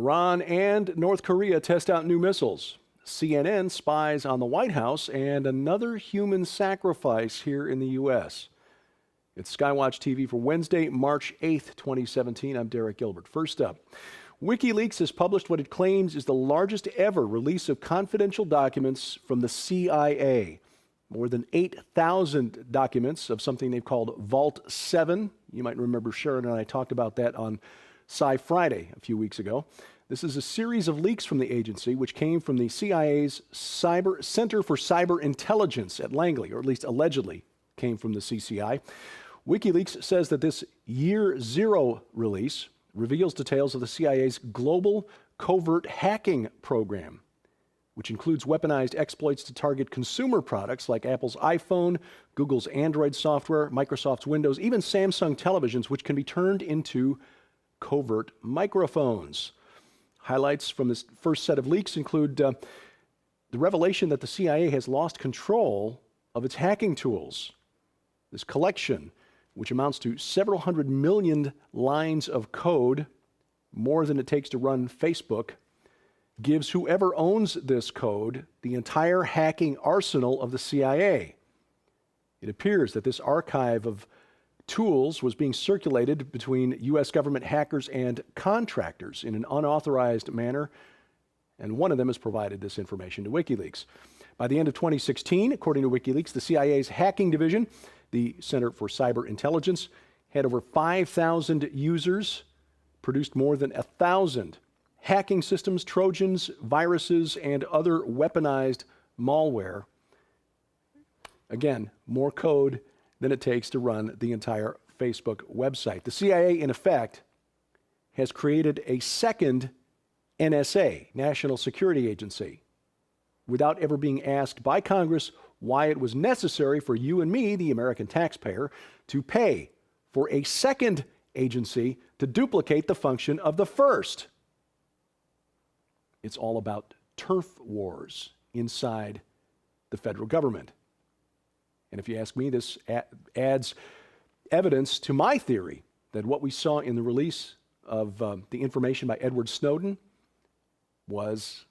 Iran and North Korea test out new missiles. CNN spies on the White House and another human sacrifice here in the U.S. It's SkyWatchTV for Wednesday, March 8th, 2017. I'm Derek Gilbert. First up, WikiLeaks has published what it claims is the largest ever release of confidential documents from the CIA. More than 8,000 documents of something they've called Vault 7. You might remember Sharon and I talked about that on Sci Friday a few weeks ago. This is a series of leaks from the agency, which came from the CIA's Center for Cyber Intelligence at Langley, or at least allegedly came from the CCI. WikiLeaks says that this Year Zero release reveals details of the CIA's global covert hacking program, which includes weaponized exploits to target consumer products like Apple's iPhone, Google's Android software, Microsoft's Windows, even Samsung televisions, which can be turned into covert microphones. Highlights from this first set of leaks include the revelation that the CIA has lost control of its hacking tools. This collection, which amounts to several hundred million lines of code, more than it takes to run Facebook, gives whoever owns this code the entire hacking arsenal of the CIA. It appears that this archive of tools was being circulated between U.S. government hackers and contractors in an unauthorized manner, and one of them has provided this information to WikiLeaks. By the end of 2016, according to WikiLeaks, the CIA's hacking division, the Center for Cyber Intelligence, had over 5,000 users, produced more than 1,000 hacking systems, Trojans, viruses, and other weaponized malware. Again, more code than it takes to run the entire Facebook website. The CIA, in effect, has created a second NSA, National Security Agency, without ever being asked by Congress why it was necessary for you and me, the American taxpayer, to pay for a second agency to duplicate the function of the first. It's all about turf wars inside the federal government. And if you ask me, this adds evidence to my theory that what we saw in the release of the information by Edward Snowden was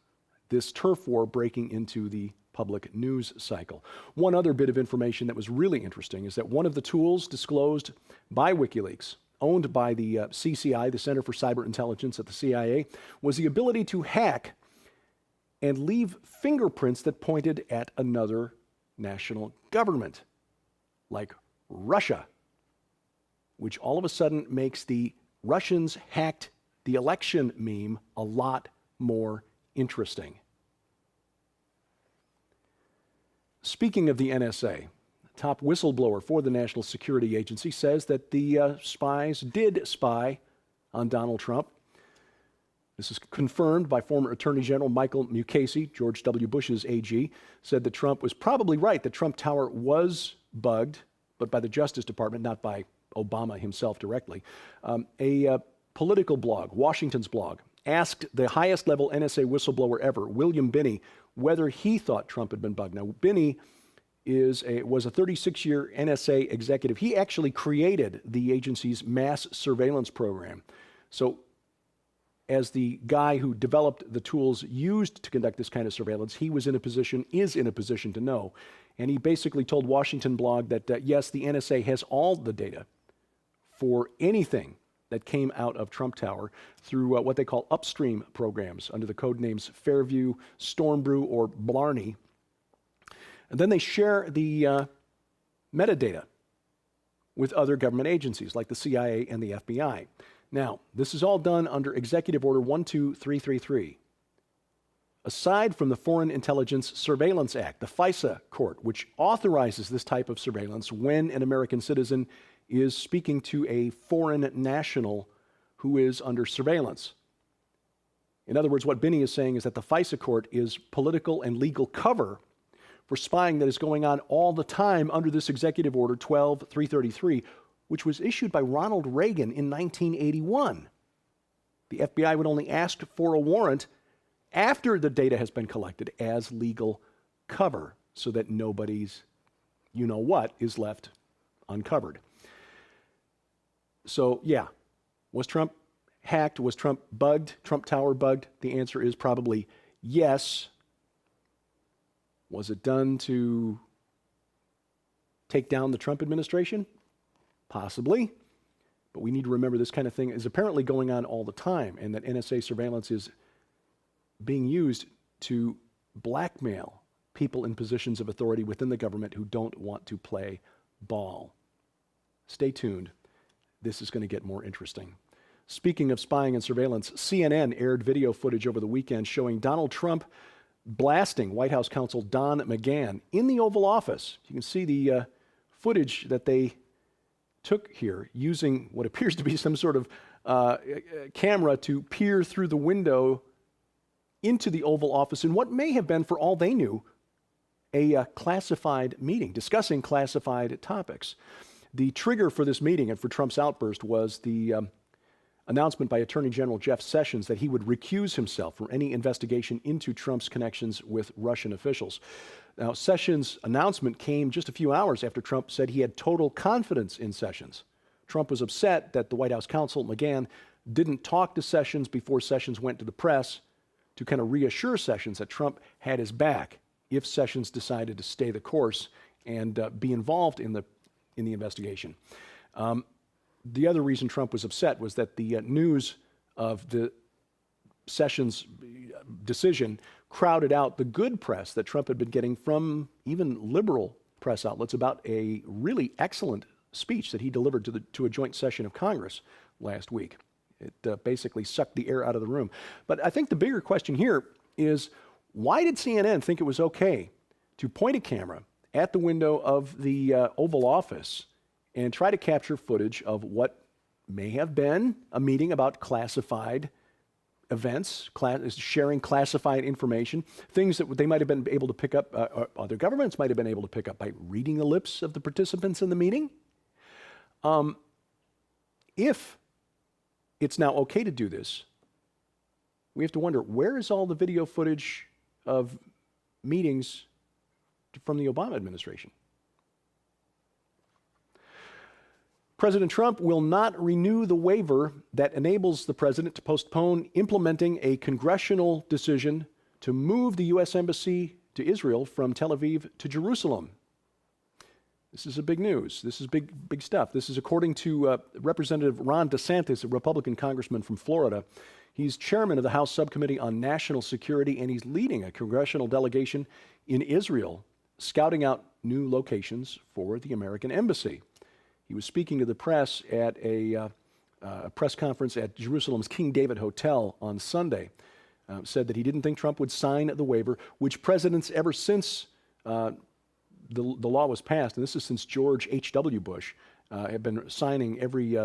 this turf war breaking into the public news cycle. One other bit of information that was really interesting is that one of the tools disclosed by WikiLeaks, owned by the CCI, the Center for Cyber Intelligence at the CIA, was the ability to hack and leave fingerprints that pointed at another national government, like Russia, which all of a sudden makes the Russians hacked the election meme a lot more interesting. Speaking of the NSA, top whistleblower for the National Security Agency says that the spies did spy on Donald Trump. This is confirmed by former Attorney General Michael Mukasey, George W. Bush's AG, said that Trump was probably right that Trump Tower was bugged, but by the Justice Department, not by Obama himself directly. A political blog, Washington's blog, asked the highest level NSA whistleblower ever, William Binney, whether he thought Trump had been bugged. Now, Binney was a 36-year NSA executive. He actually created the agency's mass surveillance program. So, as the guy who developed the tools used to conduct this kind of surveillance, he is in a position to know. And he basically told Washington blog that, yes, the NSA has all the data for anything that came out of Trump Tower through what they call upstream programs under the code names Fairview, Stormbrew, or Blarney. And then they share the metadata with other government agencies like the CIA and the FBI. Now, this is all done under Executive Order 12333. Aside from the Foreign Intelligence Surveillance Act, the FISA court, which authorizes this type of surveillance when an American citizen is speaking to a foreign national who is under surveillance. In other words, what Binney is saying is that the FISA court is political and legal cover for spying that is going on all the time under this Executive Order 12333, which was issued by Ronald Reagan in 1981. The FBI would only ask for a warrant after the data has been collected as legal cover so that nobody's you-know-what is left uncovered. So, yeah, was Trump hacked? Was Trump bugged? Trump Tower bugged? The answer is probably yes. Was it done to take down the Trump administration? Possibly. But we need to remember this kind of thing is apparently going on all the time, and that NSA surveillance is being used to blackmail people in positions of authority within the government who don't want to play ball. Stay tuned. This is going to get more interesting. Speaking of spying and surveillance, CNN aired video footage over the weekend showing Donald Trump blasting White House counsel Don McGahn in the Oval Office. You can see the footage that they took here using what appears to be some sort of camera to peer through the window into the Oval Office in what may have been, for all they knew, a classified meeting discussing classified topics. The trigger for this meeting and for Trump's outburst was the announcement by Attorney General Jeff Sessions that he would recuse himself from any investigation into Trump's connections with Russian officials. Now, Sessions' announcement came just a few hours after Trump said he had total confidence in Sessions. Trump was upset that the White House counsel, McGahn, didn't talk to Sessions before Sessions went to the press to kind of reassure Sessions that Trump had his back if Sessions decided to stay the course and be involved in the investigation. The other reason Trump was upset was that the news of the Sessions decision crowded out the good press that Trump had been getting from even liberal press outlets about a really excellent speech that he delivered to a joint session of Congress last week. It basically sucked the air out of the room. But I think the bigger question here is, why did CNN think it was okay to point a camera at the window of the Oval Office and try to capture footage of what may have been a meeting about classified events, sharing classified information, things that they might have been able to pick up, other governments might have been able to pick up by reading the lips of the participants in the meeting? If it's now okay to do this, we have to wonder, where is all the video footage of meetings from the Obama administration? President Trump will not renew the waiver that enables the president to postpone implementing a congressional decision to move the U.S. Embassy to Israel from Tel Aviv to Jerusalem. This is a big news. This is big stuff. This is according to Representative Ron DeSantis, a Republican congressman from Florida. He's chairman of the House Subcommittee on National Security, and he's leading a congressional delegation in Israel, scouting out new locations for the American embassy. He was speaking to the press at a press conference at Jerusalem's King David Hotel on Sunday. Said that he didn't think Trump would sign the waiver, which presidents ever since the law was passed, and this is since George H.W. Bush, have been signing every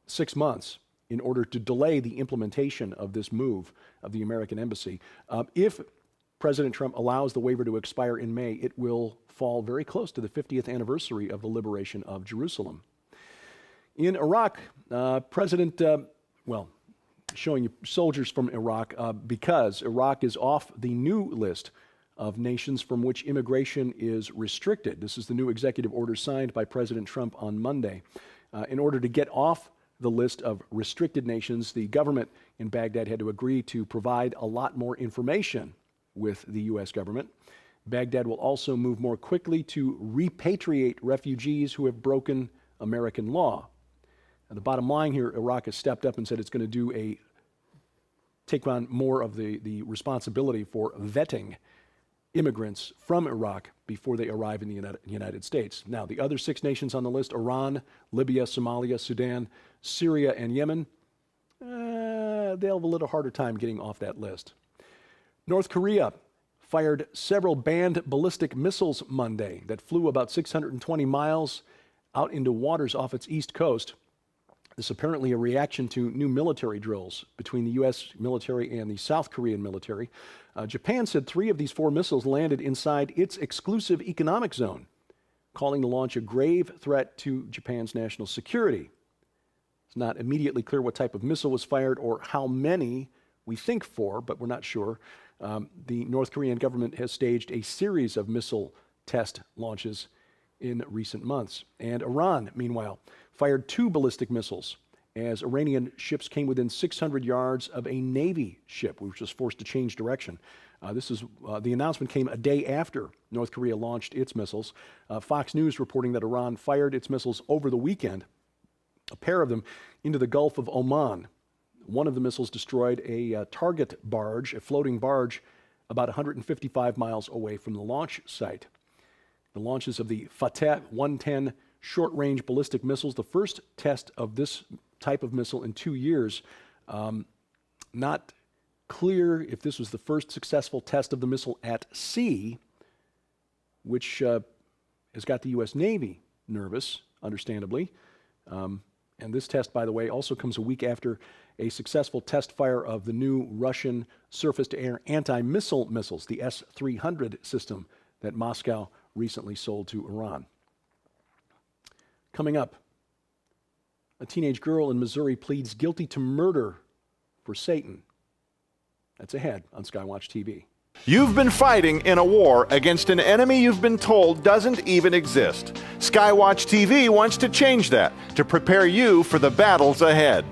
6 months in order to delay the implementation of this move of the American embassy. If President Trump allows the waiver to expire in May, it will fall very close to the 50th anniversary of the liberation of Jerusalem. In Iraq, showing you soldiers from Iraq because Iraq is off the new list of nations from which immigration is restricted. This is the new executive order signed by President Trump on Monday. In order to get off the list of restricted nations, the government in Baghdad had to agree to provide a lot more information with the U.S. government. Baghdad will also move more quickly to repatriate refugees who have broken American law. Now, the bottom line here, Iraq has stepped up and said it's going to take on more of the responsibility for vetting immigrants from Iraq before they arrive in the United States. Now, the other 6 nations on the list, Iran, Libya, Somalia, Sudan, Syria, and Yemen, they'll have a little harder time getting off that list. North Korea fired several banned ballistic missiles Monday that flew about 620 miles out into waters off its east coast. This is apparently a reaction to new military drills between the U.S. military and the South Korean military. Japan said 3 of these 4 missiles landed inside its exclusive economic zone, calling the launch a grave threat to Japan's national security. It's not immediately clear what type of missile was fired or how many we think 4, but we're not sure. The North Korean government has staged a series of missile test launches in recent months. And Iran, meanwhile, fired 2 ballistic missiles as Iranian ships came within 600 yards of a Navy ship, which was forced to change direction. The announcement came a day after North Korea launched its missiles. Fox News reporting that Iran fired its missiles over the weekend, a pair of them into the Gulf of Oman. One of the missiles destroyed a target barge, a floating barge, about 155 miles away from the launch site. The launches of the Fateh 110 short-range ballistic missiles, the first test of this type of missile in 2 years. Not clear if this was the first successful test of the missile at sea, which has got the U.S. Navy nervous, understandably. And this test, by the way, also comes a week after a successful test fire of the new Russian surface-to-air anti-missile missiles, the S-300 system that Moscow recently sold to Iran. Coming up, a teenage girl in Missouri pleads guilty to murder for Satan. That's ahead on SkyWatch TV. You've been fighting in a war against an enemy you've been told doesn't even exist. SkyWatch TV wants to change that to prepare you for the battles ahead.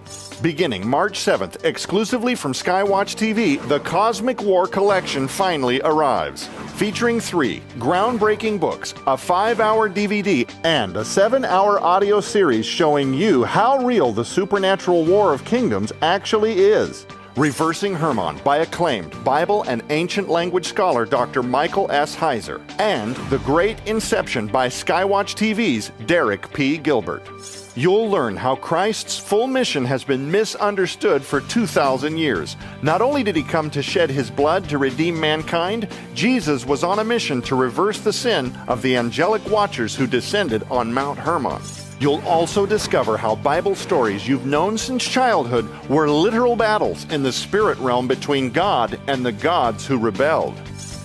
Beginning March 7th, exclusively from SkyWatch TV, the Cosmic War Collection finally arrives. Featuring 3 groundbreaking books, a 5-hour DVD, and a 7-hour audio series showing you how real the supernatural War of Kingdoms actually is. Reversing Hermon by acclaimed Bible and ancient language scholar Dr. Michael S. Heiser, and The Great Inception by SkyWatch TV's Derek P. Gilbert. You'll learn how Christ's full mission has been misunderstood for 2,000 years. Not only did he come to shed his blood to redeem mankind, Jesus was on a mission to reverse the sin of the angelic watchers who descended on Mount Hermon. You'll also discover how Bible stories you've known since childhood were literal battles in the spirit realm between God and the gods who rebelled.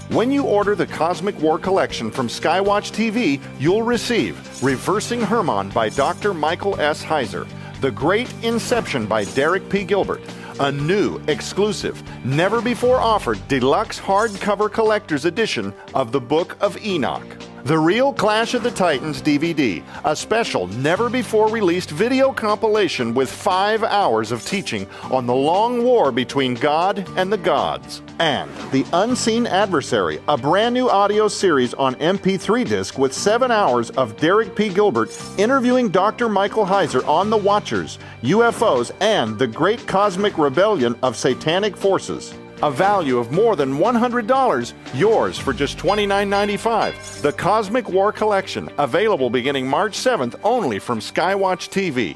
When you order the Cosmic War Collection from SkyWatch TV, you'll receive Reversing Hermon by Dr. Michael S. Heiser, The Great Inception by Derek P. Gilbert, a new, exclusive, never-before-offered deluxe hardcover collector's edition of the Book of Enoch. The Real Clash of the Titans DVD, a special, never-before-released video compilation with 5 hours of teaching on the long war between God and the gods. And The Unseen Adversary, a brand new audio series on MP3 disc with 7 hours of Derek P. Gilbert interviewing Dr. Michael Heiser on the Watchers, UFOs, and the Great Cosmic Rebellion of Satanic Forces. A value of more than $100, yours for just $29.95. The Cosmic War Collection, available beginning March 7th only from SkyWatch TV.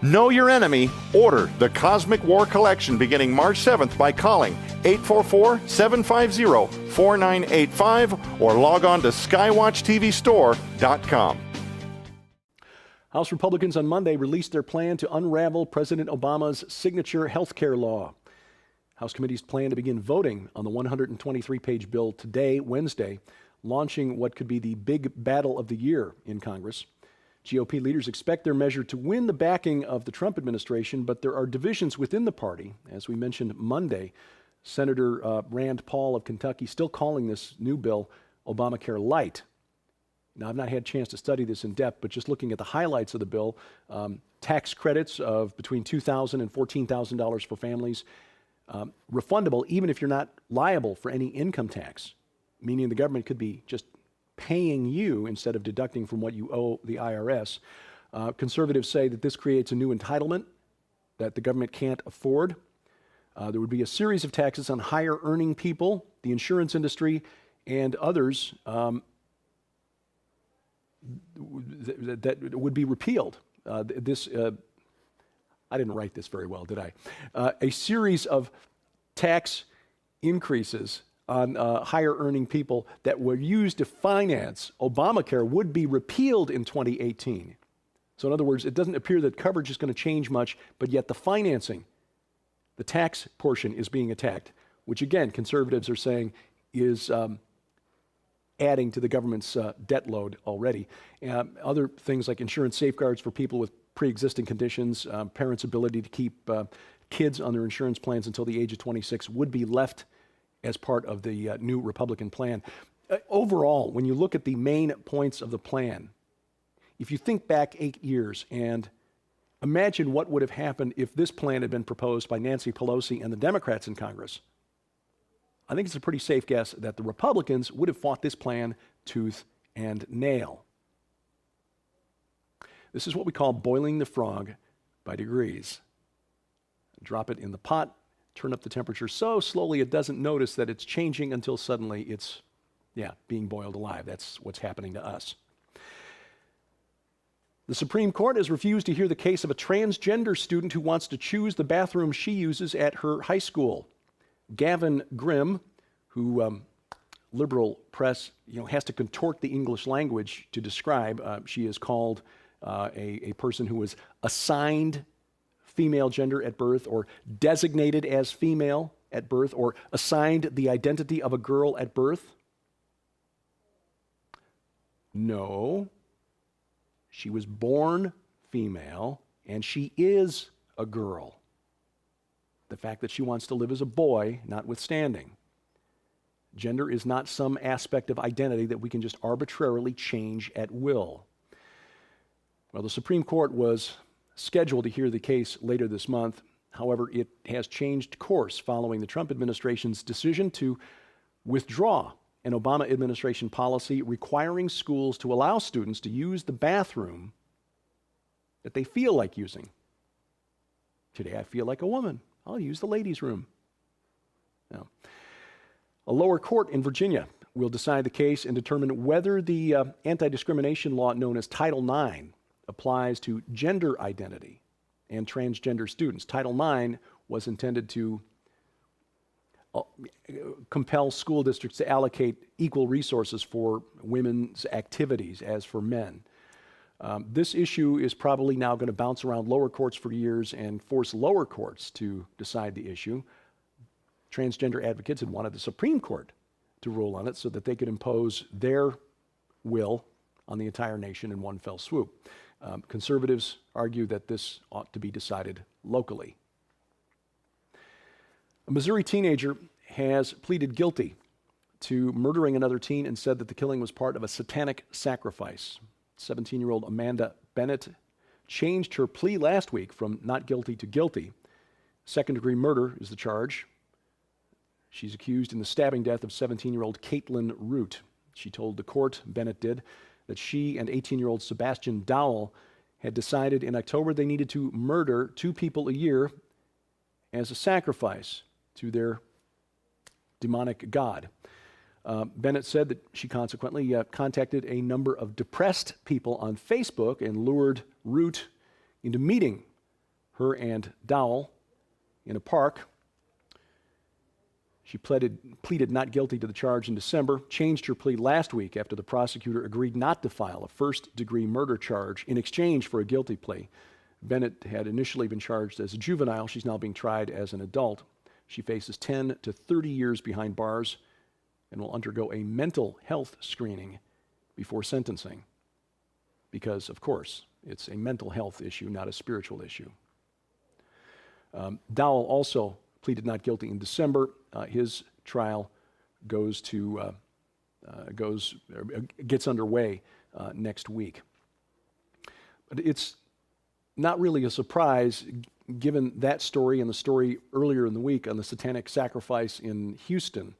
Know your enemy. Order the Cosmic War Collection beginning March 7th by calling 844-750-4985 or log on to skywatchtvstore.com. House Republicans on Monday released their plan to unravel President Obama's signature health care law. House committees plan to begin voting on the 123-page bill today, Wednesday, launching what could be the big battle of the year in Congress. GOP leaders expect their measure to win the backing of the Trump administration, but there are divisions within the party. As we mentioned Monday, Senator Rand Paul of Kentucky still calling this new bill Obamacare Light. Now, I've not had a chance to study this in depth, but just looking at the highlights of the bill, tax credits of between $2,000 and $14,000 for families, refundable even if you're not liable for any income tax, meaning the government could be just paying you instead of deducting from what you owe the IRS. Conservatives say that this creates a new entitlement that the government can't afford. There would be a series of taxes on higher earning people, the insurance industry, and others that would be repealed. I didn't write this very well, did I? A series of tax increases on higher earning people that were used to finance Obamacare would be repealed in 2018. So in other words, it doesn't appear that coverage is going to change much, but yet the financing, the tax portion is being attacked, which again, conservatives are saying is adding to the government's debt load already. Other things like insurance safeguards for people with pre-existing conditions, parents' ability to keep kids on their insurance plans until the age of 26 would be left as part of the new Republican plan. Overall, when you look at the main points of the plan, if you think back 8 years and Imagine what would have happened if this plan had been proposed by Nancy Pelosi and the Democrats in Congress. I think it's a pretty safe guess that the Republicans would have fought this plan tooth and nail. This is what we call boiling the frog by degrees. Drop it in the pot, turn up the temperature so slowly it doesn't notice that it's changing until suddenly it's, being boiled alive. That's what's happening to us. The Supreme Court has refused to hear the case of a transgender student who wants to choose the bathroom she uses at her high school. Gavin Grimm, who liberal press has to contort the English language to describe. She is called a person who was assigned female gender at birth, or designated as female at birth, or assigned the identity of a girl at birth. No. She was born female, and she is a girl. The fact that she wants to live as a boy, notwithstanding. Gender is not some aspect of identity that we can just arbitrarily change at will. Well, the Supreme Court was scheduled to hear the case later this month. However, it has changed course following the Trump administration's decision to withdraw an Obama administration policy requiring schools to allow students to use the bathroom that they feel like using. Today I feel like a woman. I'll use the ladies' room. Now, a lower court in Virginia will decide the case and determine whether the anti-discrimination law known as Title IX applies to gender identity and transgender students. Title IX was intended to compel school districts to allocate equal resources for women's activities as for men. This issue is probably now going to bounce around lower courts for years and force lower courts to decide the issue. Transgender advocates had wanted the Supreme Court to rule on it so that they could impose their will on the entire nation in one fell swoop. Conservatives argue that this ought to be decided locally. A Missouri teenager has pleaded guilty to murdering another teen and said that the killing was part of a satanic sacrifice. 17-year-old Amanda Bennett changed her plea last week from not guilty to guilty. Second-degree murder is the charge. She's accused in the stabbing death of 17-year-old Caitlin Root. She told the court, Bennett did, that she and 18-year-old Sebastian Dowell had decided in October they needed to murder 2 people a year as a sacrifice to their demonic god. Bennett said that she consequently contacted a number of depressed people on Facebook and lured Root into meeting her and Dowell in a park. She pleaded not guilty to the charge in December, changed her plea last week after the prosecutor agreed not to file a first-degree murder charge in exchange for a guilty plea. Bennett had initially been charged as a juvenile. She's now being tried as an adult. She faces 10 to 30 years behind bars and will undergo a mental health screening before sentencing because, of course, it's a mental health issue, not a spiritual issue. Dowell also pleaded not guilty in December. His trial gets underway next week. But it's not really a surprise, given that story and the story earlier in the week on the satanic sacrifice in Houston,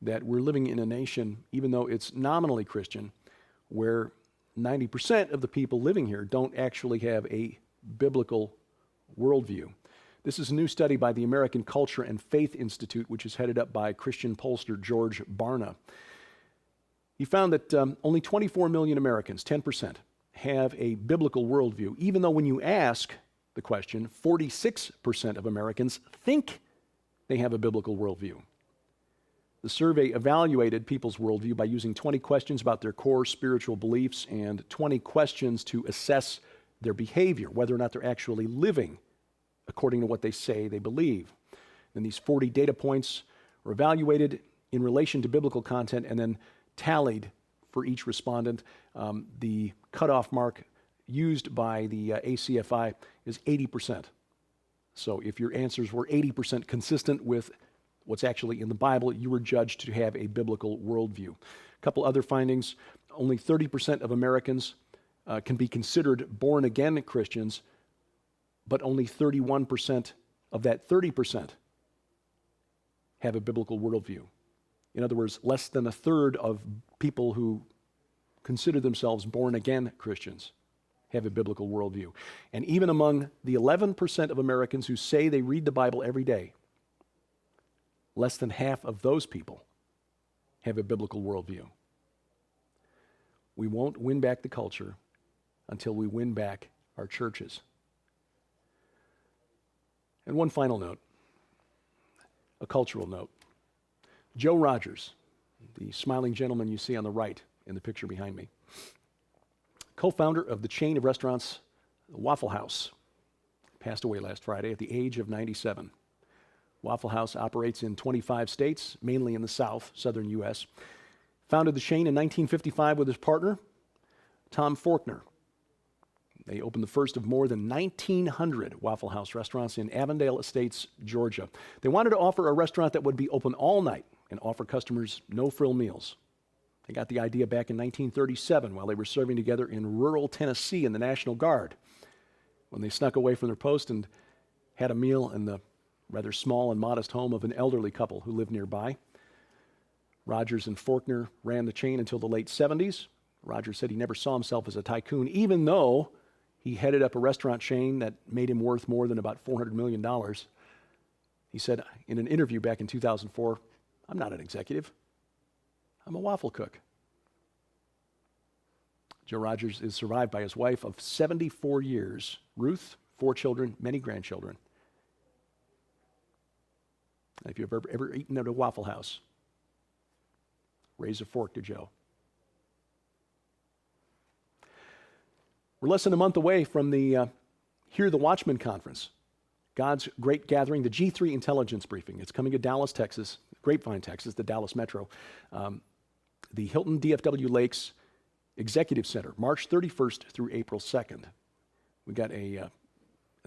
that we're living in a nation, even though it's nominally Christian, where 90% of the people living here don't actually have a biblical worldview. This is a new study by the American Culture and Faith Institute, which is headed up by Christian pollster George Barna. He found that only 24 million Americans, 10%, have a biblical worldview, even though when you ask the question, 46% of Americans think they have a biblical worldview. The survey evaluated people's worldview by using 20 questions about their core spiritual beliefs and 20 questions to assess their behavior, whether or not they're actually living according to what they say they believe. And these 40 data points are evaluated in relation to biblical content and then tallied for each respondent. The cutoff mark used by the ACFI is 80%. So if your answers were 80% consistent with what's actually in the Bible, you were judged to have a biblical worldview. A couple other findings: only 30% of Americans can be considered born-again Christians, but only 31% of that 30% have a biblical worldview. In other words, less than a third of people who consider themselves born-again Christians have a biblical worldview. And even among the 11% of Americans who say they read the Bible every day, less than half of those people have a biblical worldview. We won't win back the culture until we win back our churches. And one final note, a cultural note. Joe Rogers, the smiling gentleman you see on the right in the picture behind me, co-founder of the chain of restaurants Waffle House, passed away last Friday at the age of 97. Waffle House operates in 25 states, mainly in the South, southern U.S. Founded the chain in 1955 with his partner, Tom Faulkner. They opened the first of more than 1,900 Waffle House restaurants in Avondale Estates, Georgia. They wanted to offer a restaurant that would be open all night and offer customers no-frill meals. They got the idea back in 1937 while they were serving together in rural Tennessee in the National Guard, when they snuck away from their post and had a meal in the rather small and modest home of an elderly couple who lived nearby. Rogers and Faulkner ran the chain until the late 70s. Rogers said he never saw himself as a tycoon, even though he headed up a restaurant chain that made him worth more than about $400 million. He said in an interview back in 2004, "I'm not an executive. I'm a waffle cook." Joe Rogers is survived by his wife of 74 years, Ruth, 4 children, many grandchildren. And if you've ever eaten at a Waffle House, raise a fork to Joe. We're less than a month away from the Hear the Watchman conference, God's Great Gathering, the G3 Intelligence Briefing. It's coming to Dallas, Texas, Grapevine, Texas, the Dallas Metro. The Hilton DFW Lakes Executive Center, March 31st through April 2nd. We got an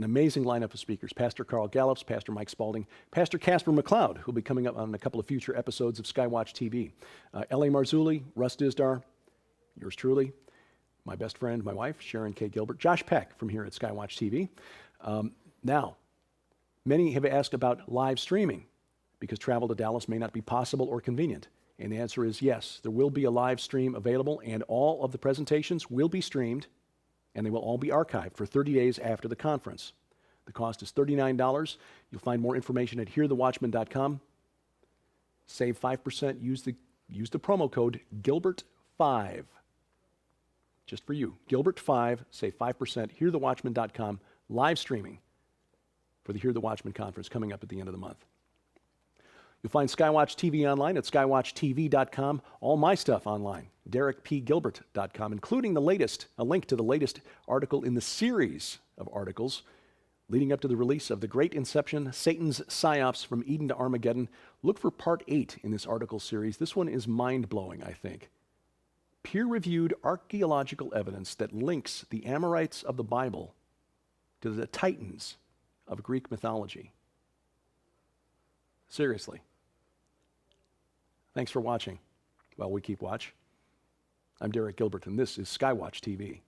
amazing lineup of speakers. Pastor Carl Gallups, Pastor Mike Spalding, Pastor Casper McLeod, who'll be coming up on a couple of future episodes of SkyWatch TV. L.A. Marzulli, Russ Dizdar, yours truly, my best friend, my wife, Sharon K. Gilbert, Josh Peck from here at SkyWatch TV. Now, many have asked about live streaming because travel to Dallas may not be possible or convenient. And the answer is yes, there will be a live stream available, and all of the presentations will be streamed, and they will all be archived for 30 days after the conference. The cost is $39. You'll find more information at hearthewatchman.com. Save 5%. Use the promo code Gilbert5. Just for you. Gilbert5. Save 5%. Hearthewatchman.com. Live streaming for the Hear the Watchman conference coming up at the end of the month. You'll find SkyWatch TV online at skywatchtv.com. All my stuff online, DerekPGilbert.com, including a link to the latest article in the series of articles leading up to the release of The Great Inception, Satan's Psyops from Eden to Armageddon. Look for part 8 in this article series. This one is mind-blowing, I think. Peer-reviewed archaeological evidence that links the Amorites of the Bible to the Titans of Greek mythology. Seriously. Thanks for watching while we keep watch. I'm Derek Gilbert, and this is SkyWatch TV.